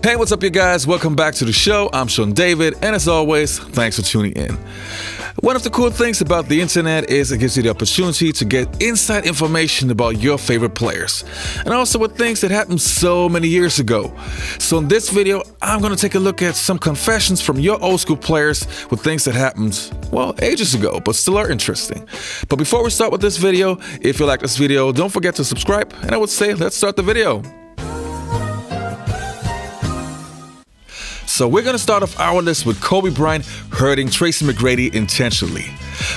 Hey, what's up, you guys? Welcome back to the show. I'm Sean David, and as always, thanks for tuning in. One of the cool things about the internet is it gives you the opportunity to get inside information about your favorite players, and also with things that happened so many years ago. So in this video, I'm going to take a look at some confessions from your old school players with things that happened, well, ages ago, but still are interesting. But before we start with this video, if you like this video, don't forget to subscribe, and I would say let's start the video. So we're going to start off our list with Kobe Bryant hurting Tracy McGrady intentionally.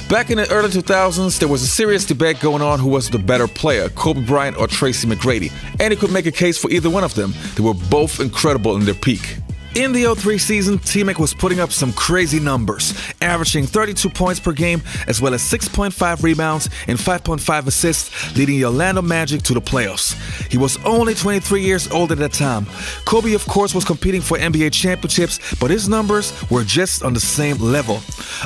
Back in the early 2000s, there was a serious debate going on who was the better player, Kobe Bryant or Tracy McGrady, and you could make a case for either one of them. They were both incredible in their peak. In the 03 season, T-Mac was putting up some crazy numbers, averaging 32 points per game, as well as 6.5 rebounds and 5.5 assists, leading the Orlando Magic to the playoffs. He was only 23 years old at that time. Kobe, of course, was competing for NBA championships, but his numbers were just on the same level.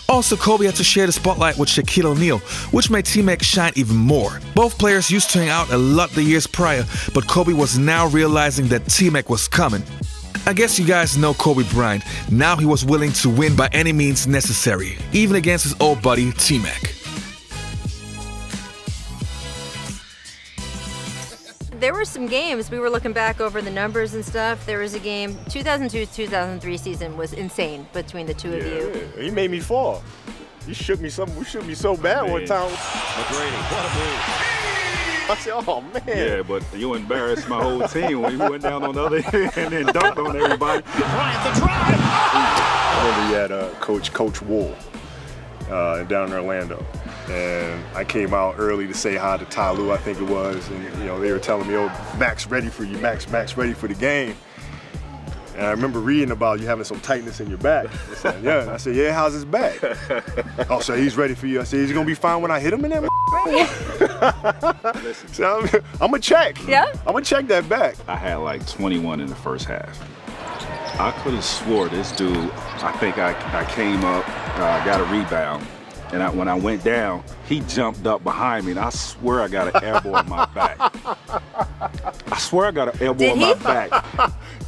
Also, Kobe had to share the spotlight with Shaquille O'Neal, which made T-Mac shine even more. Both players used to hang out a lot the years prior, but Kobe was now realizing that T-Mac was coming. I guess you guys know Kobe Bryant. Now he was willing to win by any means necessary, even against his old buddy T-Mac. There were some games, we were looking back over the numbers and stuff. There was a game, 2002-2003 season was insane between the two of you. He made me fall. You shook me so bad one time. McGrady, what a move. I said, oh, man. Yeah, but you embarrassed my whole team when you went down on the other end and then dunked on everybody. Bryant, the drive! I remember you had Coach Wool down in Orlando. And I came out early to say hi to Ty Lue, I think it was. And, you know, they were telling me, oh, Mac's ready for you, Mac's ready for the game. And I remember reading about you having some tightness in your back. I said, yeah. And I said, yeah, how's his back? Oh, so he's ready for you. I said, he's going to be fine when I hit him in that? So I'm going to check. Yeah? I'm going to check that back. I had like 21 in the first half. I could have swore this dude, I think I came up, got a rebound. And when I went down, he jumped up behind me, and I swear I got an elbow on my back. I swear I got an elbow on my back.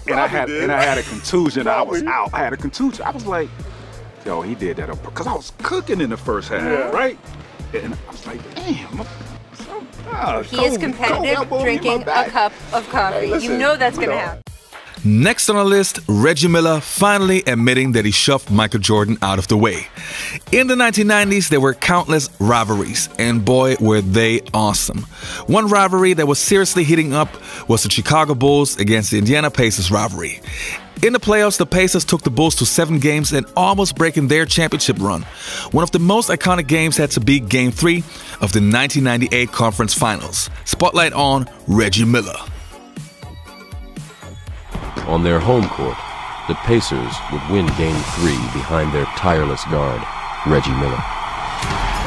And I had a contusion. I was out. I had a contusion. I was like, yo, he did that because I was cooking in the first half, right? And I was like, damn. He is competitive drinking a cup of coffee. Hey, you know that's going to happen. Next on our list, Reggie Miller finally admitting that he shoved Michael Jordan out of the way. In the 1990s, there were countless rivalries, and boy, were they awesome. One rivalry that was seriously heating up was the Chicago Bulls against the Indiana Pacers rivalry. In the playoffs, the Pacers took the Bulls to 7 games and almost breaking their championship run. One of the most iconic games had to be Game 3 of the 1998 Conference Finals. Spotlight on Reggie Miller. On their home court, the Pacers would win Game 3 behind their tireless guard, Reggie Miller.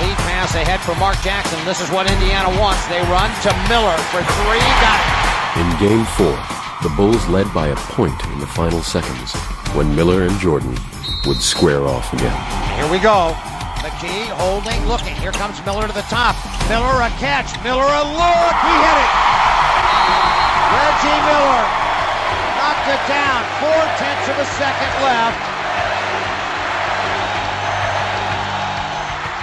Lead pass ahead for Mark Jackson. This is what Indiana wants. They run to Miller for 3. Got it. In Game 4, the Bulls led by a point in the final seconds when Miller and Jordan would square off again. Here we go. McGee holding, looking. Here comes Miller to the top. Miller a catch. Miller a look. He hit it. Reggie Miller knocked it down. 4/10 of a second left.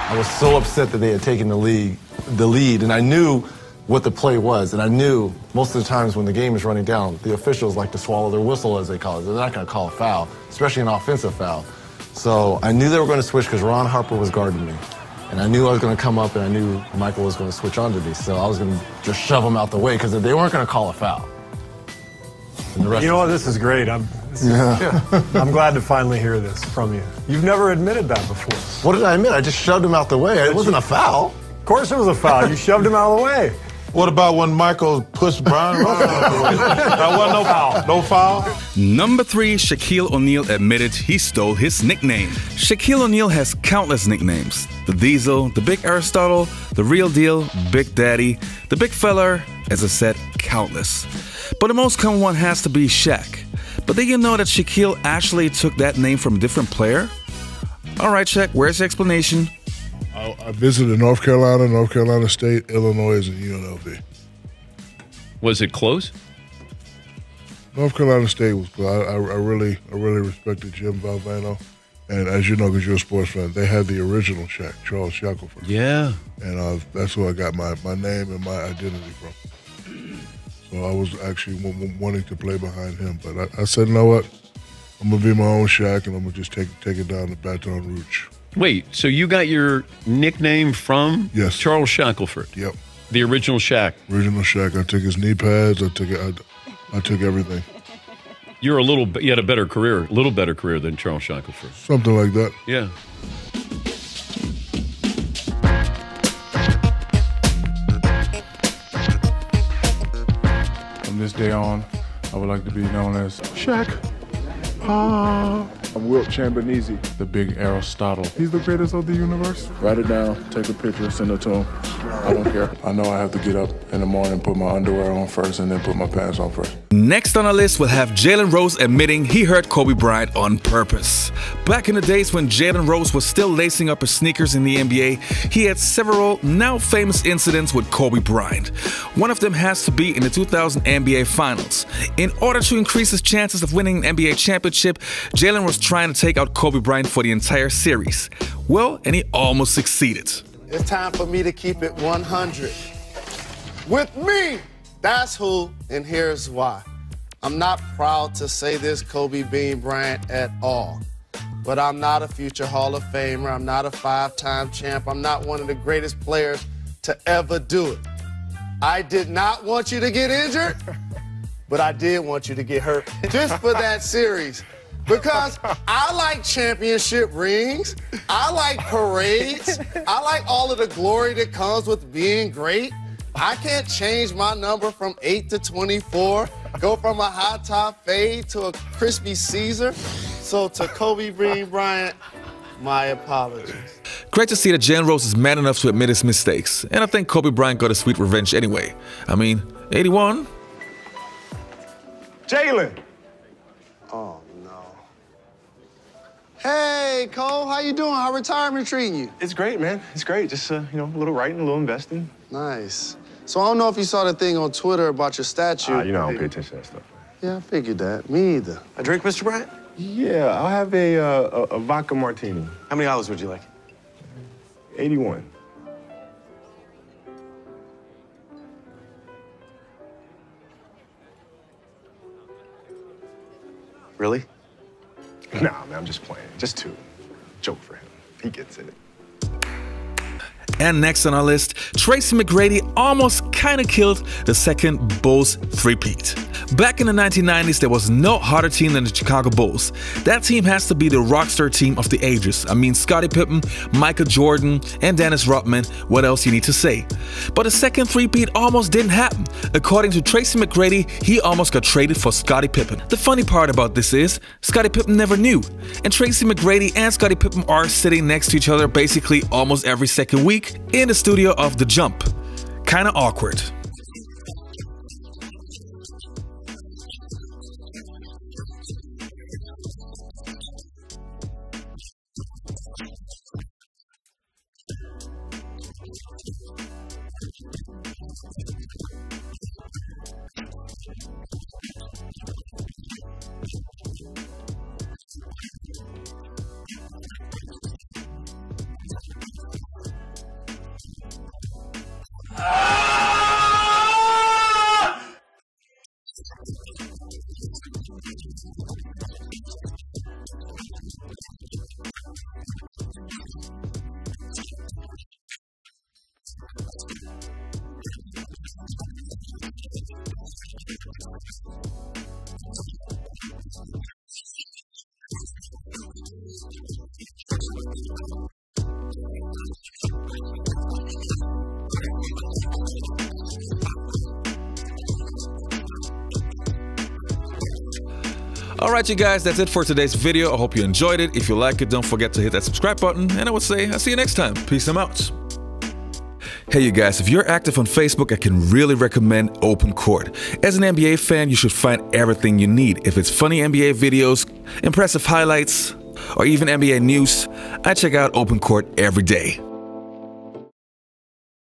I was so upset that they had taken the lead, and I knew what the play was, and I knew most of the times when the game is running down, the officials like to swallow their whistle, as they call it. They're not going to call a foul, especially an offensive foul. So I knew they were going to switch because Ron Harper was guarding me. And I knew I was going to come up, and I knew Michael was going to switch onto me. So I was going to just shove him out the way because they weren't going to call a foul. You know what? This is great. I'm glad to finally hear this from you. You've never admitted that before. What did I admit? I just shoved him out the way. It wasn't a foul. Of course it was a foul. You shoved him out of the way. What about when Michael pushed Brian Ross out the way? That wasn't no foul. No foul? Number 3, Shaquille O'Neal admitted he stole his nickname. Shaquille O'Neal has countless nicknames. The Diesel, the Big Aristotle, the Real Deal, Big Daddy, the Big Feller, as I said, countless. But the most common one has to be Shaq. But did you know that Shaquille actually took that name from a different player? Alright, Shaq, where's the explanation? I visited North Carolina State, Illinois, and UNLV. Was it close? North Carolina State was cool. I really respected Jim Valvano. And as you know, because you're a sports fan, they had the original Shaq, Charles Shackelford. Yeah. And that's where I got my name and my identity from. So I was actually wanting to play behind him. But I said, you know what? I'm going to be my own Shaq, and I'm going to just take it down to Baton Rouge. Wait, so you got your nickname from Charles Shackelford? Yep. The original Shaq? Original Shaq. I took his knee pads. I took everything. You had a little better career than Charles Shackelford. Something like that. Yeah. From this day on, I would like to be known as Shaq. I'm Wilt Chamberlain, the big Aristotle. He's the greatest of the universe. Write it down, take a picture, send it to him. I don't care. I know I have to get up in the morning, put my underwear on first, and then put my pants on first. Next on our list, we'll have Jalen Rose admitting he hurt Kobe Bryant on purpose. Back in the days when Jalen Rose was still lacing up his sneakers in the NBA, he had several now famous incidents with Kobe Bryant. One of them has to be in the 2000 NBA Finals. In order to increase his chances of winning an NBA championship, Jalen was trying to take out Kobe Bryant for the entire series. Well, and he almost succeeded. It's time for me to keep it 100. With me, that's who, and here's why. I'm not proud to say this, Kobe Bean Bryant, at all. But I'm not a future Hall of Famer. I'm not a 5-time champ. I'm not one of the greatest players to ever do it. I did not want you to get injured, but I did want you to get hurt just for that series. Because I like championship rings, I like parades, I like all of the glory that comes with being great. I can't change my number from 8 to 24, go from a high top fade to a crispy Caesar. So to Kobe Bean Bryant, my apologies. Great to see that Jalen Rose is man enough to admit his mistakes. And I think Kobe Bryant got a sweet revenge anyway. I mean, 81. Jalen. Oh, no. Hey, Cole, how you doing? How retirement treating you? It's great, man. It's great. Just, a little writing, a little investing. Nice. So I don't know if you saw the thing on Twitter about your statue. You know I don't pay attention to that stuff. Yeah, I figured that. Me either. A drink, Mr. Bryant? Yeah, I'll have a vodka martini. How many olives would you like? 81. Really? Nah, man, I'm just playing. Just 2. Joke for him. He gets it. And next on our list, Tracy McGrady almost kind of killed the second Bulls three-peat. Back in the 1990s, there was no harder team than the Chicago Bulls. That team has to be the rockstar team of the ages. I mean, Scottie Pippen, Michael Jordan, and Dennis Rodman. What else you need to say? But the second three-peat almost didn't happen. According to Tracy McGrady, he almost got traded for Scottie Pippen. The funny part about this is, Scottie Pippen never knew. And Tracy McGrady and Scottie Pippen are sitting next to each other basically almost every second week in the studio of The Jump. Kinda awkward. Alright you guys, that's it for today's video. I hope you enjoyed it. If you like it, don't forget to hit that subscribe button. And I would say, I'll see you next time. Peace and out. Hey you guys, if you're active on Facebook, I can really recommend Open Court. As an NBA fan, you should find everything you need. If it's funny NBA videos, impressive highlights, or even NBA news, I check out Open Court every day.